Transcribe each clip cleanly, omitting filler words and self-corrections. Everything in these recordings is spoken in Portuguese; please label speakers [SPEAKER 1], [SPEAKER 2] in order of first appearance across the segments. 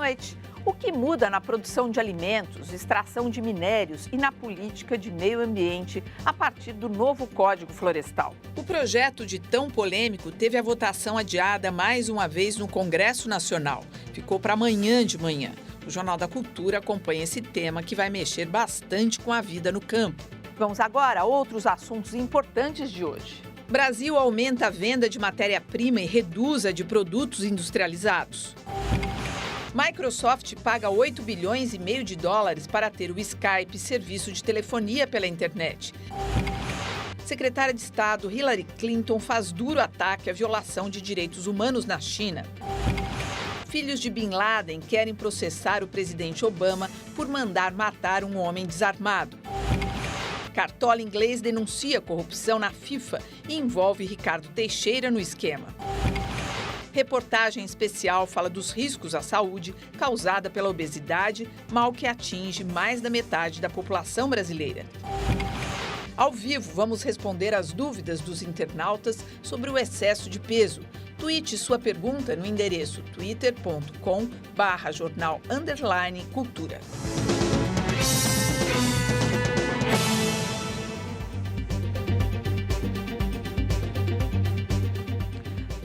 [SPEAKER 1] noite. O que muda na produção de alimentos, extração de minérios e na política de meio ambiente a partir do novo Código Florestal?
[SPEAKER 2] O projeto de tão polêmico teve a votação adiada mais uma vez no Congresso Nacional. Ficou para amanhã de manhã. O Jornal da Cultura acompanha esse tema que vai mexer bastante com a vida no campo.
[SPEAKER 1] Vamos agora a outros assuntos importantes de hoje.
[SPEAKER 2] Brasil aumenta a venda de matéria-prima e reduz a de produtos industrializados. Microsoft paga 8 bilhões e meio de dólares para ter o Skype, serviço de telefonia pela internet. Secretária de Estado Hillary Clinton faz duro ataque à violação de direitos humanos na China. Filhos de Bin Laden querem processar o presidente Obama por mandar matar um homem desarmado. Cartola inglês denuncia corrupção na FIFA e envolve Ricardo Teixeira no esquema. Reportagem especial fala dos riscos à saúde causada pela obesidade, mal que atinge mais da metade da população brasileira. Ao vivo, vamos responder às dúvidas dos internautas sobre o excesso de peso. Tuite sua pergunta no endereço twitter.com/jornal_cultura.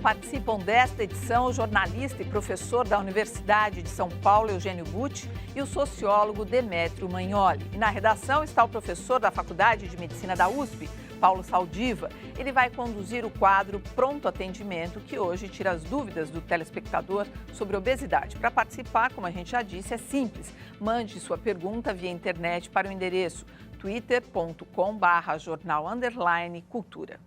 [SPEAKER 1] Participam desta edição o jornalista e professor da Universidade de São Paulo, Eugênio Butti, e o sociólogo Demétrio Magnoli. E na redação está o professor da Faculdade de Medicina da USP, Paulo Saldiva. Ele vai conduzir o quadro Pronto Atendimento, que hoje tira as dúvidas do telespectador sobre obesidade. Para participar, como a gente já disse, é simples. Mande sua pergunta via internet para o endereço twitter.com/jornal_cultura.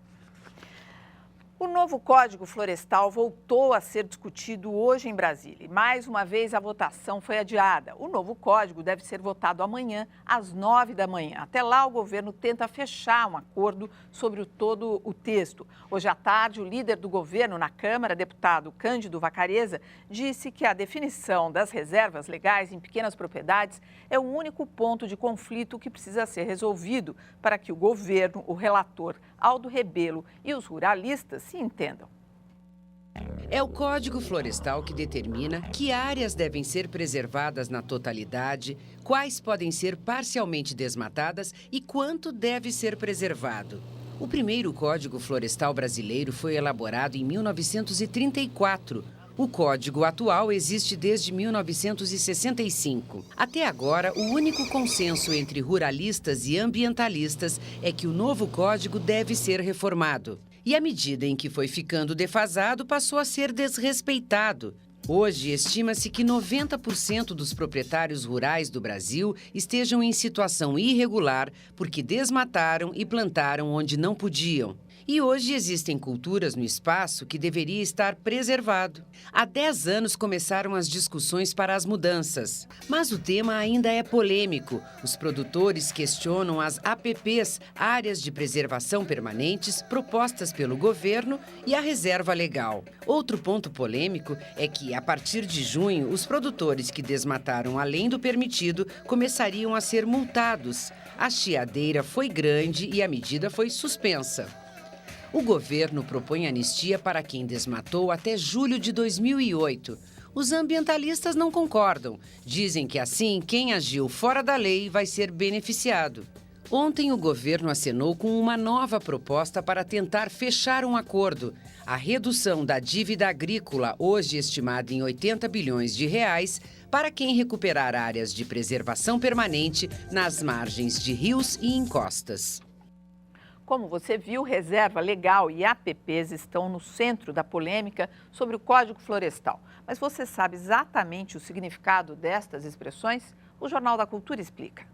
[SPEAKER 1] O novo Código Florestal voltou a ser discutido hoje em Brasília. E mais uma vez a votação foi adiada. O novo código deve ser votado amanhã, às 9 da manhã. Até lá, o governo tenta fechar um acordo sobre todo o texto. Hoje à tarde, o líder do governo na Câmara, deputado Cândido Vacarezza, disse que a definição das reservas legais em pequenas propriedades é o único ponto de conflito que precisa ser resolvido para que o governo, o relator Aldo Rebelo e os ruralistas se entendam.
[SPEAKER 3] É o Código Florestal que determina que áreas devem ser preservadas na totalidade, quais podem ser parcialmente desmatadas e quanto deve ser preservado. O primeiro Código Florestal brasileiro foi elaborado em 1934. O código atual existe desde 1965. Até agora, o único consenso entre ruralistas e ambientalistas é que o novo código deve ser reformado. E à medida em que foi ficando defasado, passou a ser desrespeitado. Hoje, estima-se que 90% dos proprietários rurais do Brasil estejam em situação irregular porque desmataram e plantaram onde não podiam. E hoje existem culturas no espaço que deveria estar preservado. Há 10 anos começaram as discussões para as mudanças. Mas o tema ainda é polêmico. Os produtores questionam as APPs, Áreas de Preservação Permanentes, propostas pelo governo e a reserva legal. Outro ponto polêmico é que, a partir de junho, os produtores que desmataram além do permitido começariam a ser multados. A chiadeira foi grande e a medida foi suspensa. O governo propõe anistia para quem desmatou até julho de 2008. Os ambientalistas não concordam. Dizem que assim, quem agiu fora da lei vai ser beneficiado. Ontem, o governo acenou com uma nova proposta para tentar fechar um acordo. A redução da dívida agrícola, hoje estimada em 80 bilhões de reais, para quem recuperar áreas de preservação permanente nas margens de rios e encostas.
[SPEAKER 1] Como você viu, reserva legal e APPs estão no centro da polêmica sobre o Código Florestal. Mas você sabe exatamente o significado destas expressões? O Jornal da Cultura explica.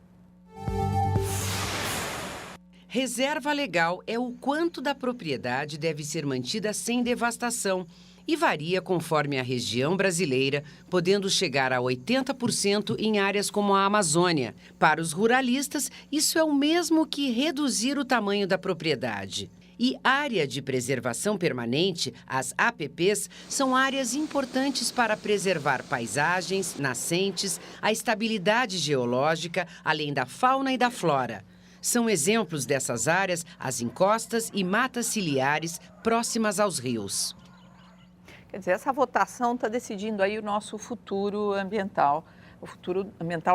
[SPEAKER 3] Reserva legal é o quanto da propriedade deve ser mantida sem devastação e varia conforme a região brasileira, podendo chegar a 80% em áreas como a Amazônia. Para os ruralistas, isso é o mesmo que reduzir o tamanho da propriedade. E área de preservação permanente, as APPs, são áreas importantes para preservar paisagens, nascentes, a estabilidade geológica, além da fauna e da flora. São exemplos dessas áreas as encostas e matas ciliares próximas aos rios.
[SPEAKER 1] Quer dizer, essa votação está decidindo aí o nosso futuro ambiental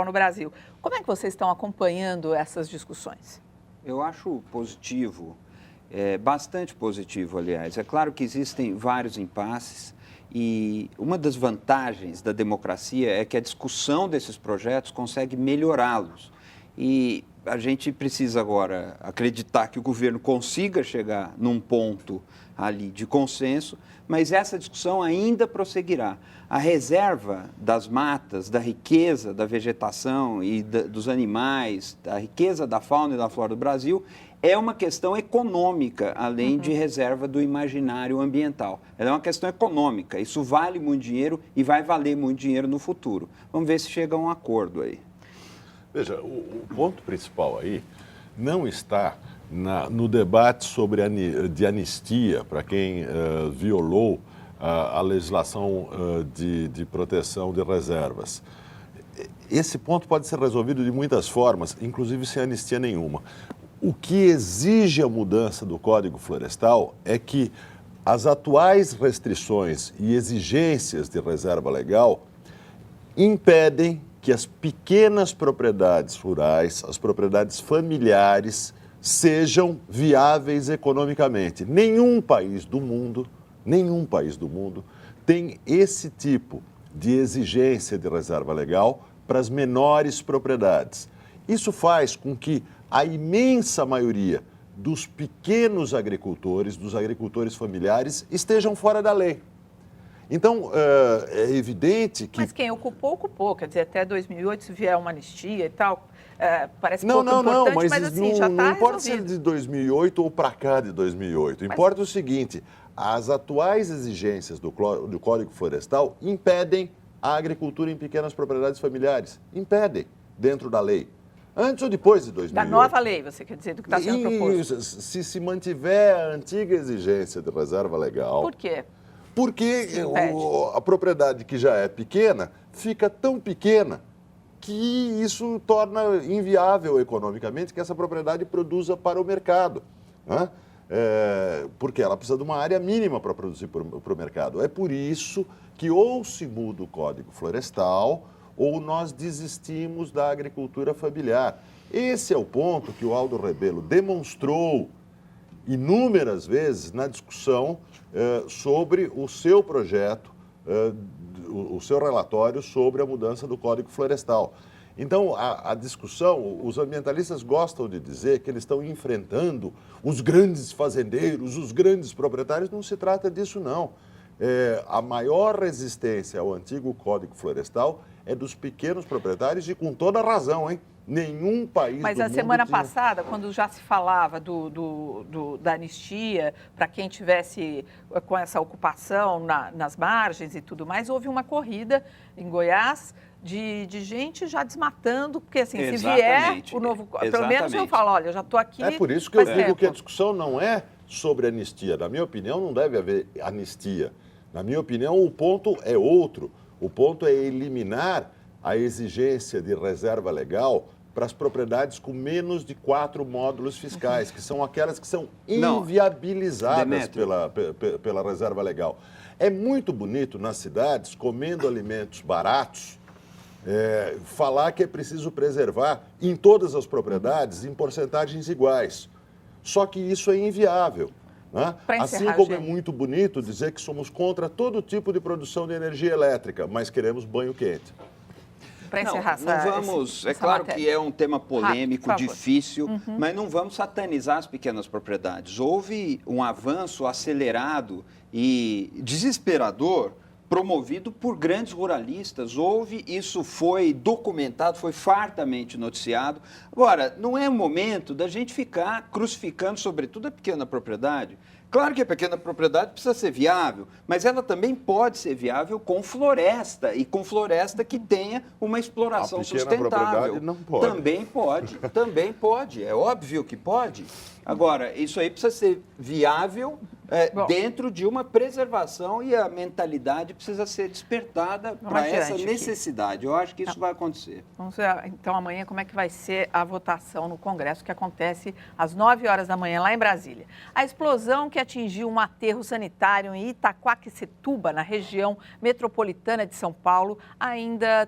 [SPEAKER 1] no Brasil. Como é que vocês estão acompanhando essas discussões?
[SPEAKER 4] Eu acho positivo, bastante positivo, aliás. É claro que existem vários impasses e uma das vantagens da democracia é que a discussão desses projetos consegue melhorá-los. E a gente precisa agora acreditar que o governo consiga chegar num ponto ali de consenso, mas essa discussão ainda prosseguirá. A reserva das matas, da riqueza da vegetação e dos animais, da riqueza da fauna e da flora do Brasil, é uma questão econômica, além de reserva do imaginário ambiental. Ela é uma questão econômica, isso vale muito dinheiro e vai valer muito dinheiro no futuro. Vamos ver se chega a um acordo aí.
[SPEAKER 5] Veja, o ponto principal aí não está no debate de anistia para quem violou a legislação de proteção de reservas. Esse ponto pode ser resolvido de muitas formas, inclusive sem anistia nenhuma. O que exige a mudança do Código Florestal é que as atuais restrições e exigências de reserva legal impedem que as pequenas propriedades rurais, as propriedades familiares, sejam viáveis economicamente. Nenhum país do mundo tem esse tipo de exigência de reserva legal para as menores propriedades. Isso faz com que a imensa maioria dos pequenos agricultores, dos agricultores familiares, estejam fora da lei. Então, é evidente que...
[SPEAKER 1] Mas quem ocupou, quer dizer, até 2008, se vier uma anistia e tal, parece
[SPEAKER 5] não,
[SPEAKER 1] pouco importante, mas assim, já está
[SPEAKER 5] não importa se é de 2008 ou para cá de 2008. Importa o seguinte, as atuais exigências do Código Florestal impedem a agricultura em pequenas propriedades familiares. Impedem, dentro da lei. Antes ou depois de 2008.
[SPEAKER 1] Da nova lei, você quer dizer, do que está sendo proposto.
[SPEAKER 5] Se mantiver a antiga exigência de reserva legal...
[SPEAKER 1] Por quê?
[SPEAKER 5] Porque a propriedade que já é pequena fica tão pequena que isso torna inviável economicamente que essa propriedade produza para o mercado, né? Porque ela precisa de uma área mínima para produzir para o mercado. É por isso que ou se muda o Código Florestal ou nós desistimos da agricultura familiar. Esse é o ponto que o Aldo Rebelo demonstrou inúmeras vezes na discussão sobre o seu projeto, o seu relatório sobre a mudança do Código Florestal. Então, a discussão, os ambientalistas gostam de dizer que eles estão enfrentando os grandes fazendeiros, os grandes proprietários. Não se trata disso, não. A maior resistência ao antigo Código Florestal é dos pequenos proprietários e com toda razão, hein? Nenhum país
[SPEAKER 1] Mas
[SPEAKER 5] do
[SPEAKER 1] a
[SPEAKER 5] mundo
[SPEAKER 1] semana
[SPEAKER 5] tinha...
[SPEAKER 1] passada, quando já se falava da anistia para quem tivesse com essa ocupação nas margens e tudo mais, houve uma corrida em Goiás de gente já desmatando, porque assim, se vier o novo... Pelo menos eu falo, olha, eu já estou aqui...
[SPEAKER 5] É por isso que eu digo que a discussão não é sobre anistia. Na minha opinião, não deve haver anistia. Na minha opinião, o ponto é outro. O ponto é eliminar a exigência de reserva legal para as propriedades com menos de 4 módulos fiscais, que são aquelas que são inviabilizadas pela reserva legal. É muito bonito nas cidades, comendo alimentos baratos, falar que é preciso preservar em todas as propriedades em porcentagens iguais. Só que isso é inviável. Né? Assim como é muito bonito dizer que somos contra todo tipo de produção de energia elétrica, mas queremos banho quente.
[SPEAKER 1] Para encerrar,
[SPEAKER 4] não vamos. É claro que é um tema polêmico, difícil, mas não vamos satanizar as pequenas propriedades. Houve um avanço acelerado e desesperador promovido por grandes ruralistas. Isso foi documentado, foi fartamente noticiado. Agora, não é o momento da gente ficar crucificando, sobretudo, a pequena propriedade. Claro que a pequena propriedade precisa ser viável, mas ela também pode ser viável com floresta, e com floresta que tenha uma exploração sustentável.
[SPEAKER 5] Não pode.
[SPEAKER 4] Também pode, é óbvio que pode. Agora, isso aí precisa ser viável dentro de uma preservação, e a mentalidade precisa ser despertada para essa necessidade. Eu acho que isso vai acontecer.
[SPEAKER 1] Vamos ver, então, amanhã, como é que vai ser a votação no Congresso, que acontece às 9 horas da manhã, lá em Brasília. A explosão que atingiu um aterro sanitário em Itaquaquecetuba, na região metropolitana de São Paulo, ainda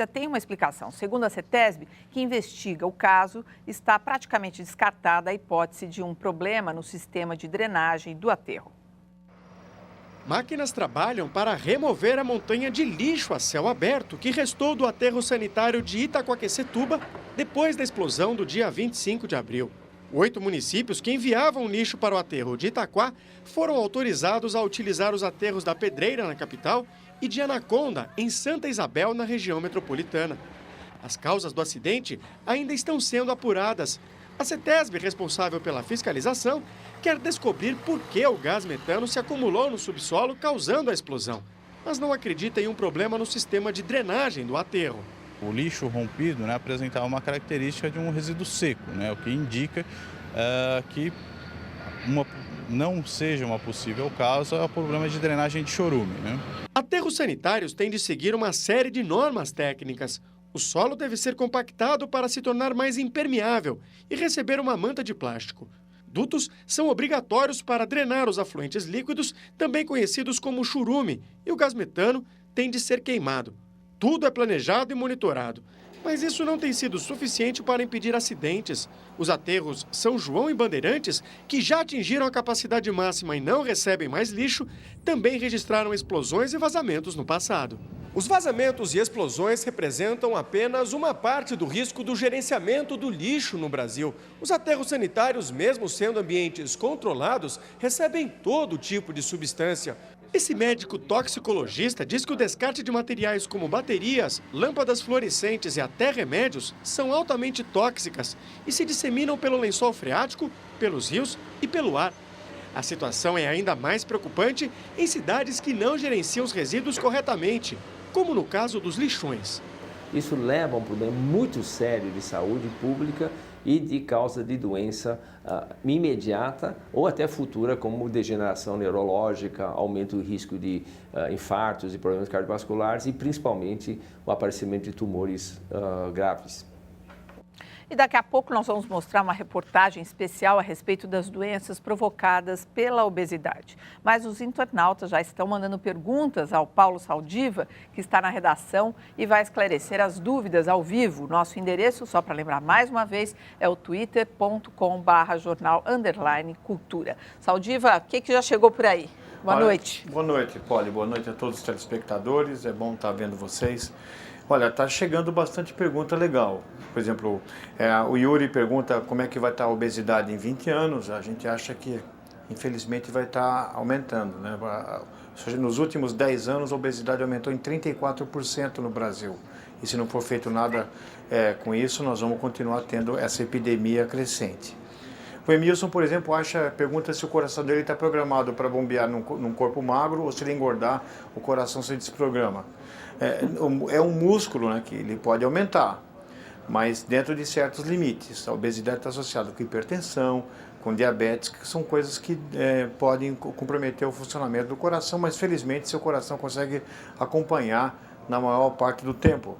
[SPEAKER 1] tem uma explicação. Segundo a CETESB, que investiga o caso, está praticamente descartada a hipótese de um problema no sistema de drenagem do aterro.
[SPEAKER 6] Máquinas trabalham para remover a montanha de lixo a céu aberto que restou do aterro sanitário de Itaquaquecetuba depois da explosão do dia 25 de abril. 8 municípios que enviavam lixo para o aterro de Itaquá foram autorizados a utilizar os aterros da Pedreira, na capital, e de Anaconda, em Santa Isabel, na região metropolitana. As causas do acidente ainda estão sendo apuradas. A CETESB, responsável pela fiscalização, quer descobrir por que o gás metano se acumulou no subsolo, causando a explosão, mas não acredita em um problema no sistema de drenagem do aterro.
[SPEAKER 7] O lixo rompido, né, apresentava uma característica de um resíduo seco, né, o que indica que não seja uma possível causa a problema de drenagem de chorume, né?
[SPEAKER 6] Aterros sanitários têm de seguir uma série de normas técnicas. O solo deve ser compactado para se tornar mais impermeável e receber uma manta de plástico. Dutos são obrigatórios para drenar os afluentes líquidos, também conhecidos como churume, e o gás metano tem de ser queimado. Tudo é planejado e monitorado. Mas isso não tem sido suficiente para impedir acidentes. Os aterros São João e Bandeirantes, que já atingiram a capacidade máxima e não recebem mais lixo, também registraram explosões e vazamentos no passado. Os vazamentos e explosões representam apenas uma parte do risco do gerenciamento do lixo no Brasil. Os aterros sanitários, mesmo sendo ambientes controlados, recebem todo tipo de substância. Esse médico toxicologista diz que o descarte de materiais como baterias, lâmpadas fluorescentes e até remédios são altamente tóxicas e se disseminam pelo lençol freático, pelos rios e pelo ar. A situação é ainda mais preocupante em cidades que não gerenciam os resíduos corretamente, como no caso dos lixões.
[SPEAKER 8] Isso leva a um problema muito sério de saúde pública e de causa de doença imediata ou até futura, como degeneração neurológica, aumento do risco de infartos e problemas cardiovasculares e principalmente o aparecimento de tumores graves.
[SPEAKER 1] E daqui a pouco nós vamos mostrar uma reportagem especial a respeito das doenças provocadas pela obesidade. Mas os internautas já estão mandando perguntas ao Paulo Saldiva, que está na redação e vai esclarecer as dúvidas ao vivo. Nosso endereço, só para lembrar mais uma vez, é o twitter.com/jornal_cultura. Saldiva, o que já chegou por aí? Boa noite.
[SPEAKER 9] Boa noite, Poli. Boa noite a todos os telespectadores. É bom estar vendo vocês. Olha, está chegando bastante pergunta legal. Por exemplo, o Yuri pergunta como é que vai estar a obesidade em 20 anos. A gente acha que, infelizmente, vai estar aumentando, né? Nos últimos 10 anos, a obesidade aumentou em 34% no Brasil. E se não for feito nada com isso, nós vamos continuar tendo essa epidemia crescente. O Emilson, por exemplo, pergunta se o coração dele está programado para bombear num corpo magro ou se ele engordar, o coração se desprograma. É um músculo, né, que ele pode aumentar, mas dentro de certos limites. A obesidade está associada com hipertensão, com diabetes, que são coisas que podem comprometer o funcionamento do coração, mas felizmente seu coração consegue acompanhar na maior parte do tempo.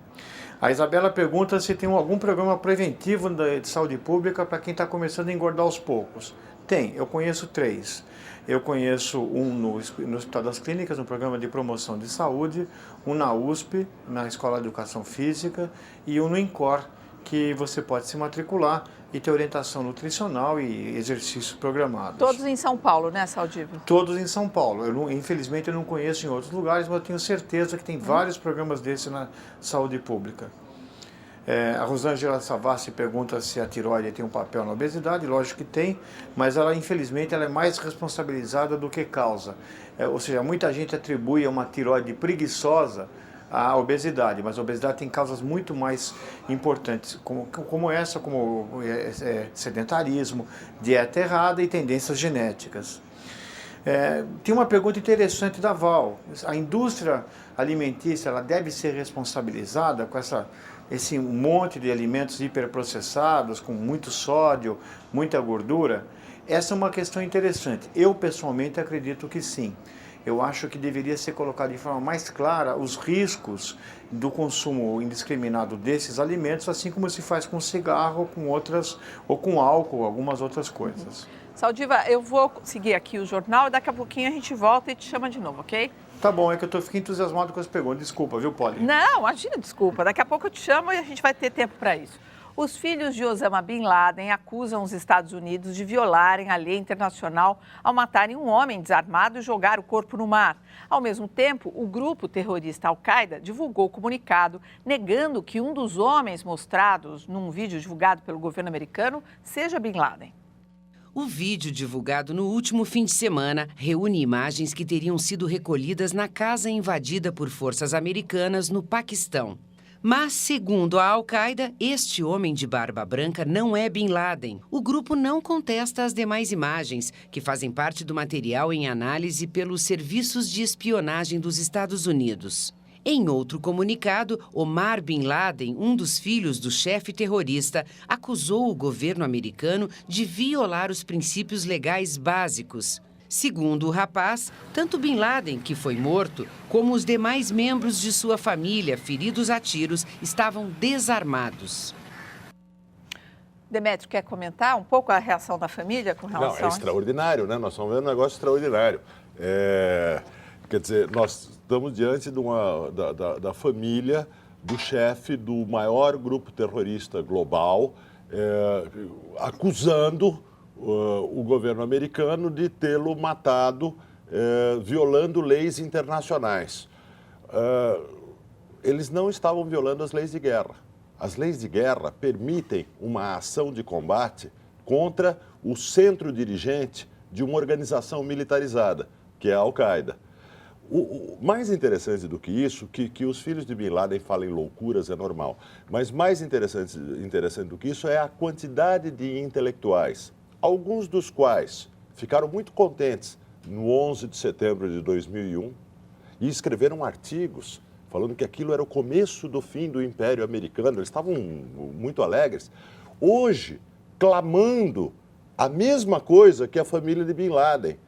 [SPEAKER 9] A Isabela pergunta se tem algum programa preventivo de saúde pública para quem está começando a engordar aos poucos. Tem, eu conheço 3. Eu conheço um no Hospital das Clínicas, no Programa de Promoção de Saúde, um na USP, na Escola de Educação Física, e um no INCOR, que você pode se matricular e ter orientação nutricional e exercícios programados.
[SPEAKER 1] Todos em São Paulo, né, Saldiva?
[SPEAKER 9] Todos em São Paulo. Infelizmente eu não conheço em outros lugares, mas eu tenho certeza que tem vários programas desses na saúde pública. A Rosângela Savassi pergunta se a tireoide tem um papel na obesidade. Lógico que tem, mas ela, infelizmente, ela é mais responsabilizada do que causa. Ou seja, muita gente atribui a uma tireoide preguiçosa a obesidade, mas a obesidade tem causas muito mais importantes, como sedentarismo, dieta errada e tendências genéticas. Tem uma pergunta interessante da Val. A indústria alimentícia ela deve ser responsabilizada com esse monte de alimentos hiperprocessados, com muito sódio, muita gordura? Essa é uma questão interessante. Eu, pessoalmente, acredito que sim. Eu acho que deveria ser colocado de forma mais clara os riscos do consumo indiscriminado desses alimentos, assim como se faz com cigarro, com outras, ou com álcool, algumas outras coisas.
[SPEAKER 1] Saldiva, eu vou seguir aqui o jornal e daqui a pouquinho a gente volta e te chama de novo, ok?
[SPEAKER 9] Tá bom, é que eu fiquei entusiasmado com as perguntas. Desculpa, viu, Polly?
[SPEAKER 1] Não, imagina, desculpa. Daqui a pouco eu te chamo e a gente vai ter tempo para isso. Os filhos de Osama Bin Laden acusam os Estados Unidos de violarem a lei internacional ao matarem um homem desarmado e jogar o corpo no mar. Ao mesmo tempo, o grupo terrorista Al-Qaeda divulgou o comunicado negando que um dos homens mostrados num vídeo divulgado pelo governo americano seja Bin Laden.
[SPEAKER 3] O vídeo divulgado no último fim de semana reúne imagens que teriam sido recolhidas na casa invadida por forças americanas no Paquistão. Mas, segundo a Al-Qaeda, este homem de barba branca não é Bin Laden. O grupo não contesta as demais imagens, que fazem parte do material em análise pelos serviços de espionagem dos Estados Unidos. Em outro comunicado, Omar Bin Laden, um dos filhos do chefe terrorista, acusou o governo americano de violar os princípios legais básicos. Segundo o rapaz, tanto Bin Laden, que foi morto, como os demais membros de sua família, feridos a tiros, estavam desarmados.
[SPEAKER 1] Demétrio, quer comentar um pouco a reação da família com relação a...
[SPEAKER 5] Não, é extraordinário, né? Nós estamos vendo um negócio extraordinário. Quer dizer, nós estamos diante de da família do chefe do maior grupo terrorista global, acusando o governo americano de tê-lo matado, violando leis internacionais. Eles não estavam violando as leis de guerra. As leis de guerra permitem uma ação de combate contra o centro dirigente de uma organização militarizada, que é a Al-Qaeda. O mais interessante do que isso, que os filhos de Bin Laden falem loucuras é normal, mas mais interessante do que isso é a quantidade de intelectuais, alguns dos quais ficaram muito contentes no 11 de setembro de 2001 e escreveram artigos falando que aquilo era o começo do fim do Império Americano. Eles estavam muito alegres. Hoje, clamando a mesma coisa que a família de Bin Laden,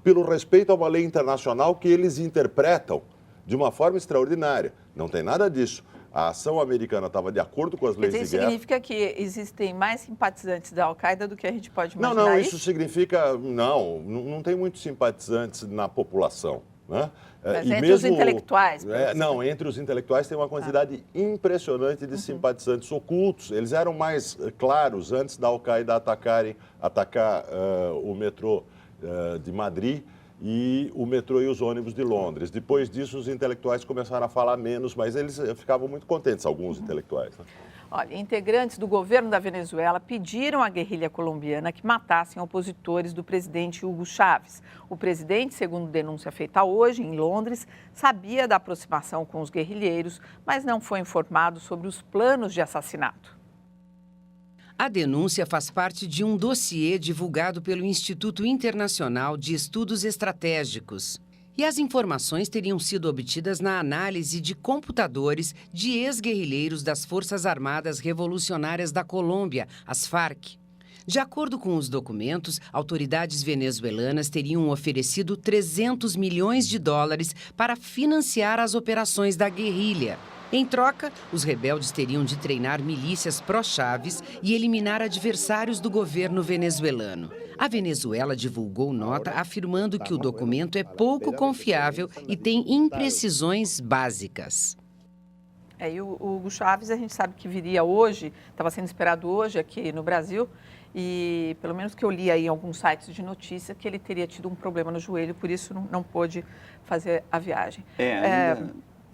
[SPEAKER 5] pelo respeito a uma lei internacional que eles interpretam de uma forma extraordinária. Não tem nada disso. A ação americana estava de acordo com as leis de guerra.
[SPEAKER 1] Isso significa que existem mais simpatizantes da Al-Qaeda do que a gente pode imaginar?
[SPEAKER 5] Não, isso significa... Não tem muitos simpatizantes na população, né?
[SPEAKER 1] Mas entre os intelectuais?
[SPEAKER 5] Não, entre os intelectuais tem uma quantidade impressionante de simpatizantes ocultos. Eles eram mais claros antes da Al-Qaeda atacar o metrô de Madrid e o metrô e os ônibus de Londres. Depois disso, os intelectuais começaram a falar menos, mas eles ficavam muito contentes, alguns intelectuais, né?
[SPEAKER 1] Olha, integrantes do governo da Venezuela pediram à guerrilha colombiana que matassem opositores do presidente Hugo Chávez. O presidente, segundo denúncia feita hoje em Londres, sabia da aproximação com os guerrilheiros, mas não foi informado sobre os planos de assassinato.
[SPEAKER 3] A denúncia faz parte de um dossiê divulgado pelo Instituto Internacional de Estudos Estratégicos. E as informações teriam sido obtidas na análise de computadores de ex-guerrilheiros das Forças Armadas Revolucionárias da Colômbia, as FARC. De acordo com os documentos, autoridades venezuelanas teriam oferecido 300 milhões de dólares para financiar as operações da guerrilha. Em troca, os rebeldes teriam de treinar milícias pró-Chávez e eliminar adversários do governo venezuelano. A Venezuela divulgou nota afirmando que o documento é pouco confiável e tem imprecisões básicas.
[SPEAKER 1] E o Hugo Chávez, a gente sabe que viria hoje, estava sendo esperado hoje aqui no Brasil, e pelo menos que eu li aí em alguns sites de notícia, que ele teria tido um problema no joelho, por isso não pôde fazer a viagem.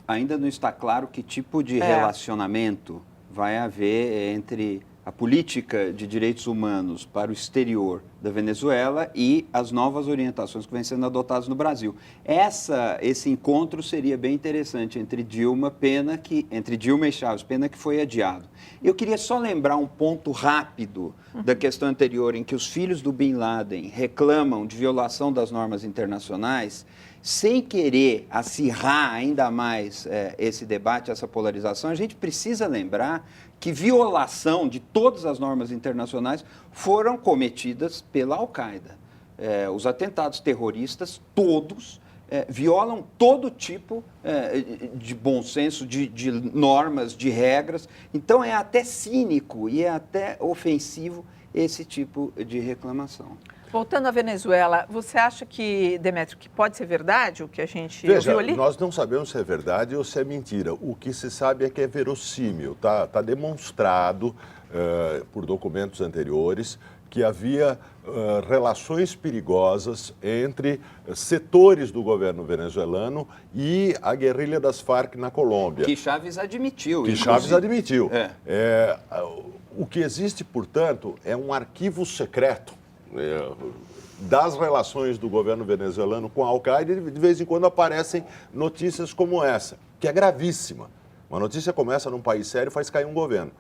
[SPEAKER 4] Ainda não está claro que tipo de relacionamento vai haver entre a política de direitos humanos para o exterior da Venezuela e as novas orientações que vêm sendo adotadas no Brasil. Esse encontro seria bem interessante entre Dilma e Chávez, pena que foi adiado. Eu queria só lembrar um ponto rápido da questão anterior, em que os filhos do Bin Laden reclamam de violação das normas internacionais. sem querer acirrar ainda mais esse debate, essa polarização, a gente precisa lembrar que violação de todas as normas internacionais foram cometidas pela Al-Qaeda. Os atentados terroristas, todos, violam todo tipo de bom senso, de normas, de regras. Então, é até cínico e é até ofensivo esse tipo de reclamação.
[SPEAKER 1] Voltando à Venezuela, você acha que, Demétrio, que pode ser verdade o que a gente
[SPEAKER 5] Veja,
[SPEAKER 1] ouviu ali?
[SPEAKER 5] Nós não sabemos se é verdade ou se é mentira. O que se sabe é que é verossímil. Tá demonstrado por documentos anteriores que havia relações perigosas entre setores do governo venezuelano e a guerrilha das Farc na Colômbia.
[SPEAKER 4] Que Chávez admitiu.
[SPEAKER 5] O que existe, portanto, é um arquivo secreto das relações do governo venezuelano com a Al-Qaeda, e de vez em quando aparecem notícias como essa, que é gravíssima. Uma notícia como essa num país sério faz cair um governo.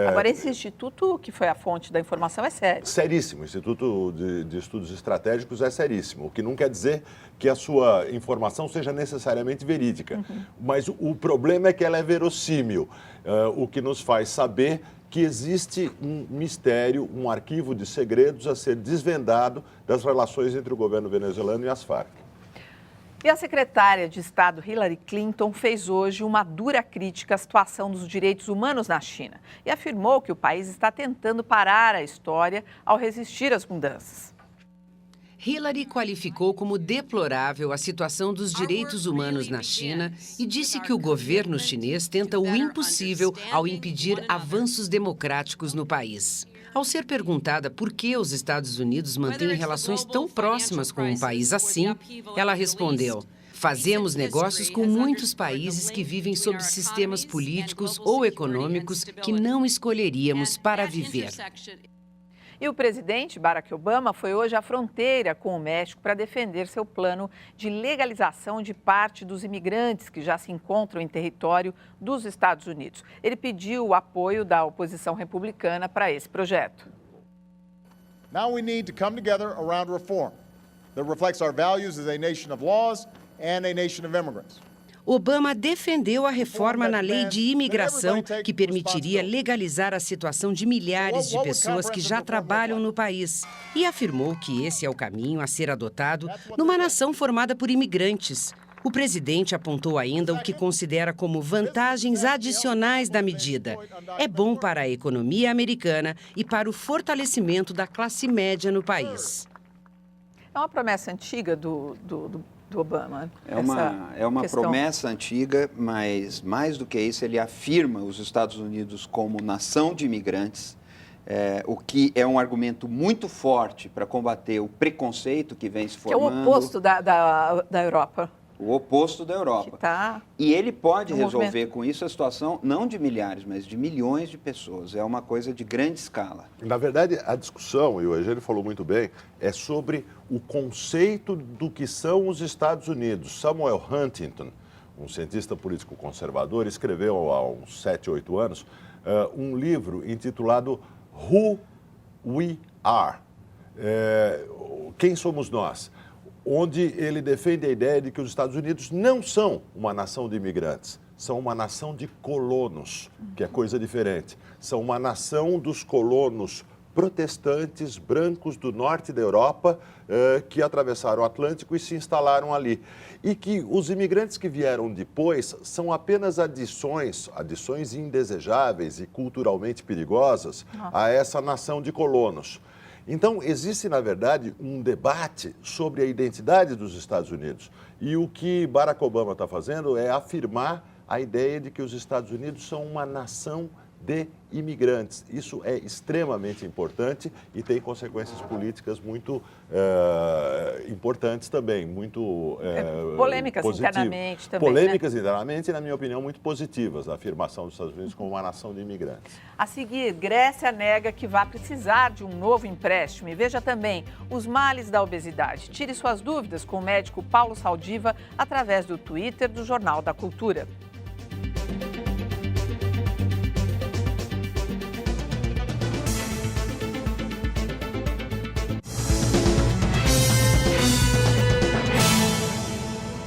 [SPEAKER 1] Agora, esse instituto, que foi a fonte da informação, é sério.
[SPEAKER 5] Seríssimo. O Instituto de Estudos Estratégicos é seríssimo, o que não quer dizer que a sua informação seja necessariamente verídica. Mas o problema é que ela é verossímil, o que nos faz saber que existe um mistério, um arquivo de segredos a ser desvendado das relações entre o governo venezuelano e as Farc.
[SPEAKER 1] E a secretária de Estado Hillary Clinton fez hoje uma dura crítica à situação dos direitos humanos na China e afirmou que o país está tentando parar a história ao resistir às mudanças.
[SPEAKER 3] Hillary qualificou como deplorável a situação dos direitos humanos na China e disse que o governo chinês tenta o impossível ao impedir avanços democráticos no país. Ao ser perguntada por que os Estados Unidos mantêm relações tão próximas com um país assim, ela respondeu: fazemos negócios com muitos países que vivem sob sistemas políticos ou econômicos que não escolheríamos para viver.
[SPEAKER 1] E o presidente Barack Obama foi hoje à fronteira com o México para defender seu plano de legalização de parte dos imigrantes que já se encontram em território dos Estados Unidos. Ele pediu o apoio da oposição republicana para esse projeto.
[SPEAKER 10] Now we need to come together around reform that reflects our values as a nation of laws and a nation of immigrants.
[SPEAKER 3] Obama defendeu a reforma na lei de imigração que permitiria legalizar a situação de milhares de pessoas que já trabalham no país e afirmou que esse é o caminho a ser adotado numa nação formada por imigrantes. O presidente apontou ainda o que considera como vantagens adicionais da medida. É bom para a economia americana e para o fortalecimento da classe média no país.
[SPEAKER 1] É uma promessa antiga do Obama.
[SPEAKER 4] É uma promessa antiga, mas mais do que isso, ele afirma os Estados Unidos como nação de imigrantes, o que é um argumento muito forte para combater o preconceito que vem se formando.
[SPEAKER 1] Que é o oposto da Europa.
[SPEAKER 4] O oposto da Europa. E ele pode resolver com isso a situação não de milhares, mas de milhões de pessoas. É uma coisa de grande escala.
[SPEAKER 5] Na verdade, a discussão, e o Eugênio falou muito bem, é sobre o conceito do que são os Estados Unidos. Samuel Huntington, um cientista político conservador, escreveu há uns 7, 8 anos um livro intitulado Who We Are? Quem somos nós? Onde ele defende a ideia de que os Estados Unidos não são uma nação de imigrantes, são uma nação de colonos, que é coisa diferente. São uma nação dos colonos protestantes brancos do norte da Europa que atravessaram o Atlântico e se instalaram ali. E que os imigrantes que vieram depois são apenas adições indesejáveis e culturalmente perigosas a essa nação de colonos. Então, existe, na verdade, um debate sobre a identidade dos Estados Unidos. E o que Barack Obama está fazendo é afirmar a ideia de que os Estados Unidos são uma nação de imigrantes. Isso é extremamente importante e tem consequências políticas muito importantes também, muito
[SPEAKER 1] polêmicas
[SPEAKER 5] positivas.
[SPEAKER 1] Internamente também.
[SPEAKER 5] Polêmicas internamente e, na minha opinião, muito positivas, a afirmação dos Estados Unidos como uma nação de imigrantes.
[SPEAKER 1] A seguir, Grécia nega que vai precisar de um novo empréstimo. E veja também os males da obesidade. Tire suas dúvidas com o médico Paulo Saldiva através do Twitter do Jornal da Cultura.